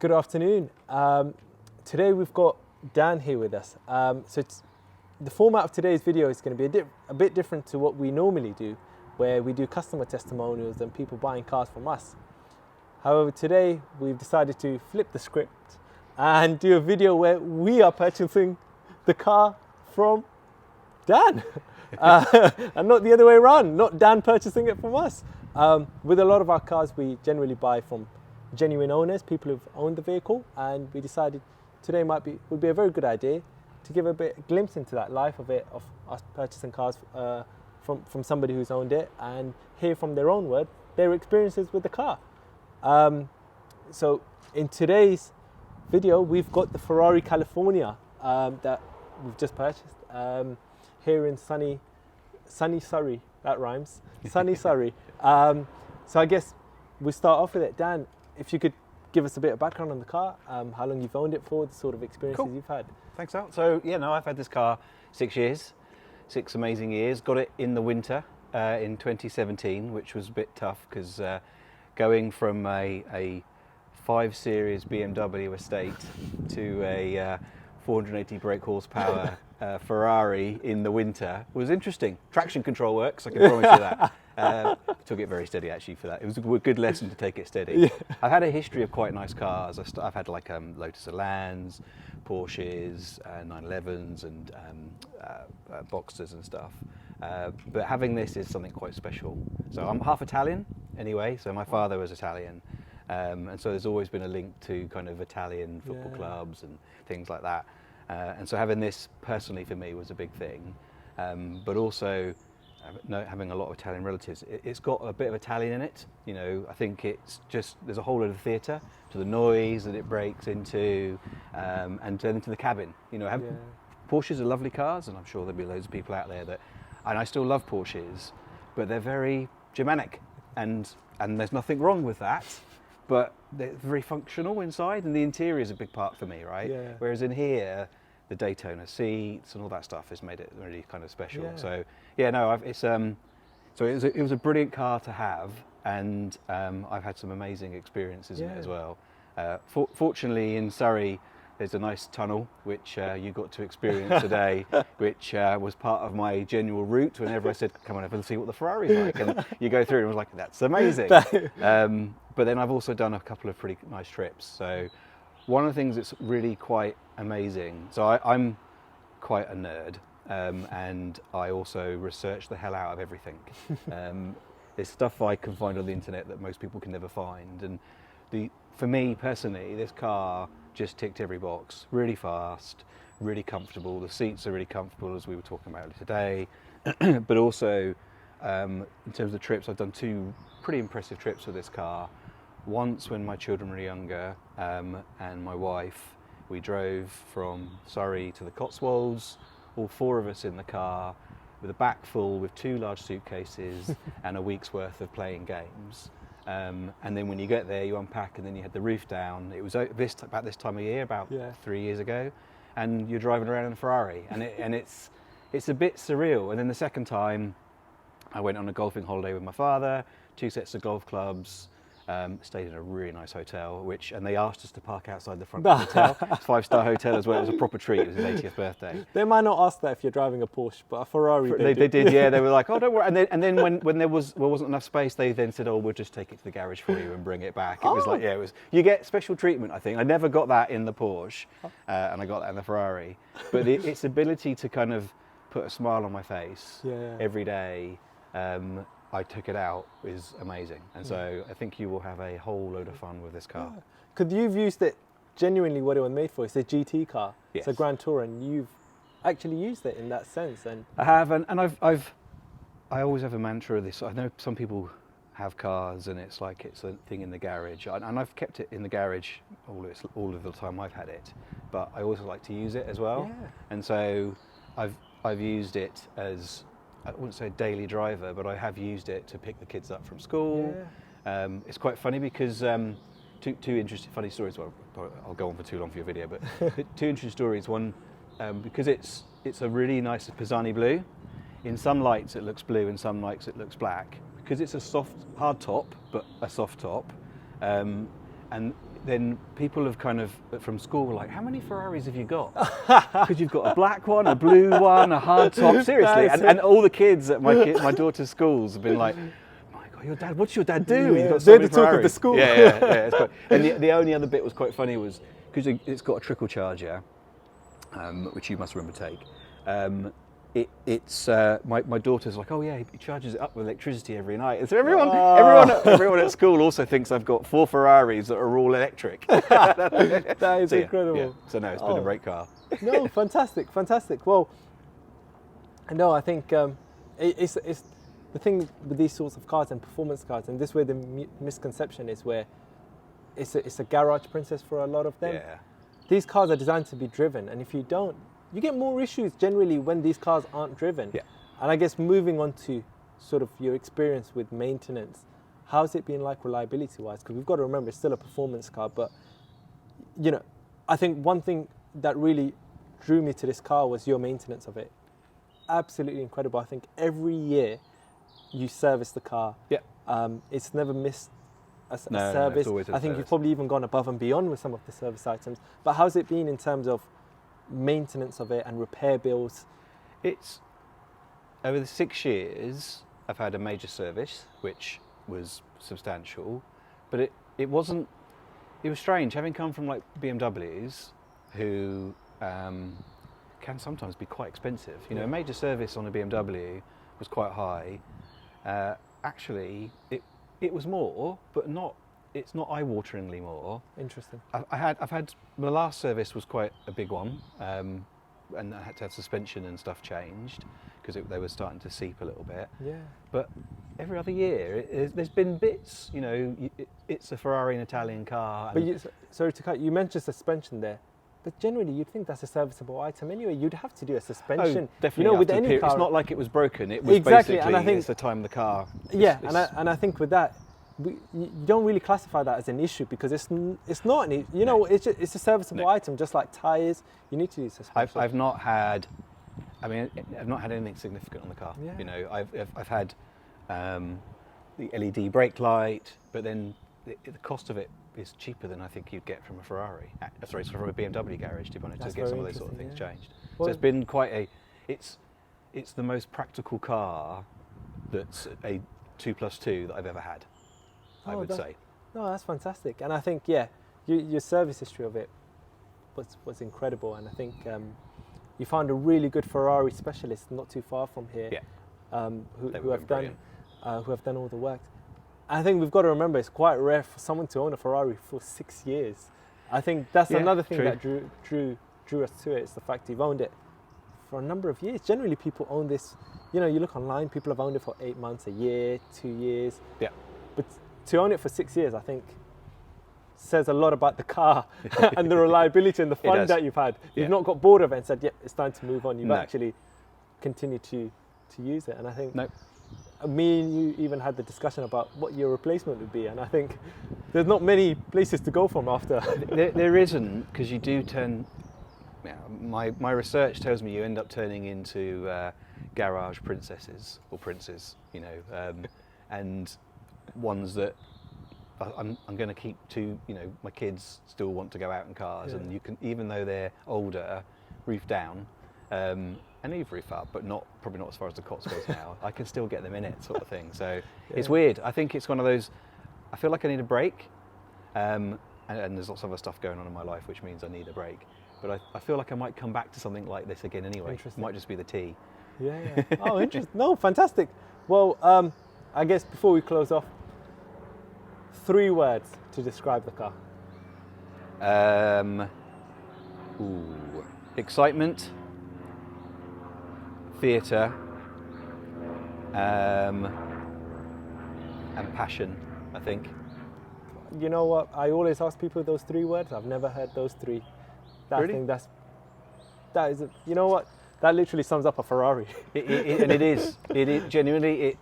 Good afternoon. Today we've got Dan here with us. The format of today's video is going to be a bit different to what we normally do, where we do customer testimonials and people buying cars from us. However, today we've decided to flip the script and do a video where we are purchasing the car from Dan and not the other way around, not Dan purchasing it from us. With a lot of our cars, we generally buy from genuine owners, people who've owned the vehicle, and we decided today would be a very good idea to give a glimpse into that life of us purchasing cars from somebody who's owned it and hear from their own word their experiences with the car. So in today's video, we've got the Ferrari California that we've just purchased here in sunny Surrey. That rhymes. Sunny Surrey. So I guess we'll start off with it. Dan, if you could give us a bit of background on the car, how long you've owned it for, the sort of experiences you've had. Thanks, Al. So I've had this car 6 years, 6 amazing years. Got it in the winter in 2017, which was a bit tough because going from a 5 Series BMW estate to a 480 brake horsepower Ferrari in the winter was interesting. Traction control works, I can promise you that. Took it very steady actually for that. It was a good lesson to take it steady. Yeah. I've had a history of quite nice cars. I've had like Lotus Elans, Porsches, 911s and Boxsters and stuff. But having this is something quite special. So I'm half Italian anyway, so my father was Italian. And so there's always been a link to kind of Italian football clubs and things like that. And so having this personally for me was a big thing. But also having a lot of Italian relatives, it's got a bit of Italian in it. You know, I think it's just, there's a whole lot of theatre to the noise that it breaks into, and then into the cabin. You know, Porsches are lovely cars, and I'm sure there'll be loads of people out there and I still love Porsches, but they're very Germanic, and there's nothing wrong with that. But they're very functional inside, and the interior is a big part for me, right? Yeah. Whereas in here, the Daytona seats and all that stuff has made it really kind of special. Yeah. So it was a brilliant car to have, and I've had some amazing experiences in it as well. Fortunately, in Surrey, there's a nice tunnel which you got to experience today, which was part of my general route. Whenever I said, "Come on over and see what the Ferrari's like," and you go through, and I was like, "That's amazing." But then I've also done a couple of pretty nice trips. So one of the things that's really quite amazing, so I'm quite a nerd, and I also research the hell out of everything. There's stuff I can find on the internet that most people can never find. And for me personally, this car just ticked every box. Really fast, really comfortable. The seats are really comfortable, as we were talking about today. But also, in terms of trips, I've done 2 pretty impressive trips with this car. Once when my children were younger, and my wife, we drove from Surrey to the Cotswolds, all 4 of us in the car, with a back full with 2 large suitcases and a week's worth of playing games. And then when you get there, you unpack, and then you had the roof down. It was about this time of year, about 3 years ago, and you're driving around in a Ferrari, and it's a bit surreal. And then the second time, I went on a golfing holiday with my father, 2 sets of golf clubs. Stayed in a really nice hotel, and they asked us to park outside the front of the hotel. It's a 5-star hotel as well. It was a proper treat. It was his 80th birthday. They might not ask that if you're driving a Porsche, but a Ferrari they did, yeah. They were like, "Oh, don't worry." And then when there wasn't enough space, they then said, "Oh, we'll just take it to the garage for you and bring it back." It was like, you get special treatment, I think. I never got that in the Porsche, and I got that in the Ferrari. But its ability to kind of put a smile on my face every day, I took it out, is amazing. And so I think you will have a whole load of fun with this car. Because you've used it genuinely what it was made for. It's a GT car. Yes. It's a Grand Tourer, and you've actually used it in that sense. And I have, and I always have a mantra of this. I know some people have cars and it's like it's a thing in the garage, and I've kept it in the garage all of the time I've had it, but I also like to use it as well. And so I've used it as, I wouldn't say a daily driver, but I have used it to pick the kids up from school. It's quite funny because two interesting funny stories. Well, I'll go on for too long for your video, but 2 interesting stories. One, because it's a really nice Pozzi Blue. In some lights it looks blue, in some lights it looks black. Because it's a soft, hard top, but a soft top, and then people have kind of, from school, were like, how many Ferraris have you got? Because you've got a black one, a blue one, a hard top, seriously. And all the kids at my daughter's schools have been like, my God, your dad, what's your dad do? Yeah, He's got so they're many the talk of the Ferraris." school. Yeah. It's quite, and the only other bit was quite funny was, because it's got a trickle charger, which you must remember take. My daughter's like, oh yeah, he charges it up with electricity every night. And so everyone at school also thinks I've got 4 Ferraris that are all electric. That is So, incredible. Yeah. So no, it's been a great car. No, fantastic. Well, no, I think it's the thing with these sorts of cars and performance cars, and this way the misconception is where it's a garage princess for a lot of them. Yeah. These cars are designed to be driven, and if you don't, you get more issues generally when these cars aren't driven. Yeah. And I guess moving on to sort of your experience with maintenance, how's it been like reliability-wise? Because we've got to remember it's still a performance car, but you know, I think one thing that really drew me to this car was your maintenance of it. Absolutely incredible. I think every year you service the car. Yeah. It's never missed a No, service. it's always a I think service. you've probably even gone above and beyond with some of the service items. But how's it been in terms of maintenance of it and repair bills? It's over the 6 years I've had a major service, which was substantial, but it wasn't. It was strange having come from like BMWs, who can sometimes be quite expensive. You know, a major service on a BMW was quite high. Actually, it was more, but not. It's not eye-wateringly more. Interesting. I've had my last service was quite a big one, and I had to have suspension and stuff changed because they were starting to seep a little bit. Yeah. But every other year, there's been bits. You know, it's a Ferrari, an Italian car. But sorry to cut. You mentioned suspension there, but generally you'd think that's a serviceable item anyway. You'd have to do a suspension. Oh, definitely. You know, with after the any period. car, It's not like it was broken. It was Exactly, basically and I think- it's the time of the car. Yeah, and I think with that, you don't really classify that as an issue because it's not an you know, it's a serviceable item, just like tyres. You need to use suspension. I've not had. I mean, I've not had anything significant on the car. Yeah. You know, I've had the LED brake light, but then the cost of it is cheaper than I think you'd get from a Ferrari. Sorry, from a BMW garage, to be honest, That's to get some very of those sort of things interesting, changed. Well- So it's been quite a. It's the most practical car that's a 2+2 that I've ever had. I would say. No, that's fantastic, and I think your service history of it was incredible, and I think you found a really good Ferrari specialist not too far from here, who have done all the work. I think we've got to remember it's quite rare for someone to own a Ferrari for 6 years. I think that's another thing that drew us to it. Is the fact you've owned it for a number of years. Generally, people own this. You know, you look online, people have owned it for 8 months, a year, 2 years. Yeah. But to own it for 6 years, I think, says a lot about the car and the reliability and the fun that you've had. You've not got bored of it and said, it's time to move on. You've actually continued to use it. And I think me and you even had the discussion about what your replacement would be. And I think there's not many places to go from after. There isn't, because you do turn. My research tells me you end up turning into garage princesses or princes, you know, and ones that I'm going to keep to. You know, my kids still want to go out in cars, and you can, even though they're older, roof down, and even roof up, but probably not as far as the Cotswolds now. I can still get them in it, sort of thing. So it's weird. I think it's one of those. I feel like I need a break, and there's lots of other stuff going on in my life, which means I need a break. But I feel like I might come back to something like this again anyway. It might just be the tea. Yeah. Oh, interesting. No, fantastic. Well, I guess before we close off, 3 words to describe the car. Excitement, theatre, and passion, I think. You know what? I always ask people those 3 words. I've never heard those 3. Really? I think that is. You know what? That literally sums up a Ferrari. And it is. It is genuinely.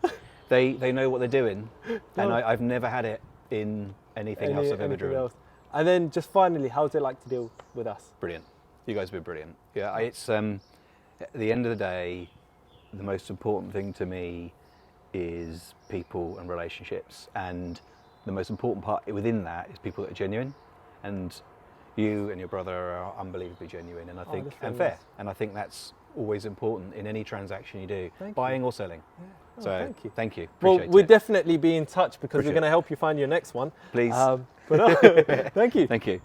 They know what they're doing, and I've never had it in anything else I've ever driven. And then just finally, how's it like to deal with us? Brilliant. You guys have been brilliant. Yeah, it's at the end of the day, the most important thing to me is people and relationships, and the most important part within that is people that are genuine. and you and your brother are unbelievably genuine, and I think that's and very fair, nice. and I think that's always important in any transaction you do, Thank buying or selling. Yeah. Oh, So thank you. thank you. Well, Appreciate we'll it. definitely be in touch because Appreciate we're going to help you find your next one. Please. But thank you. Thank you.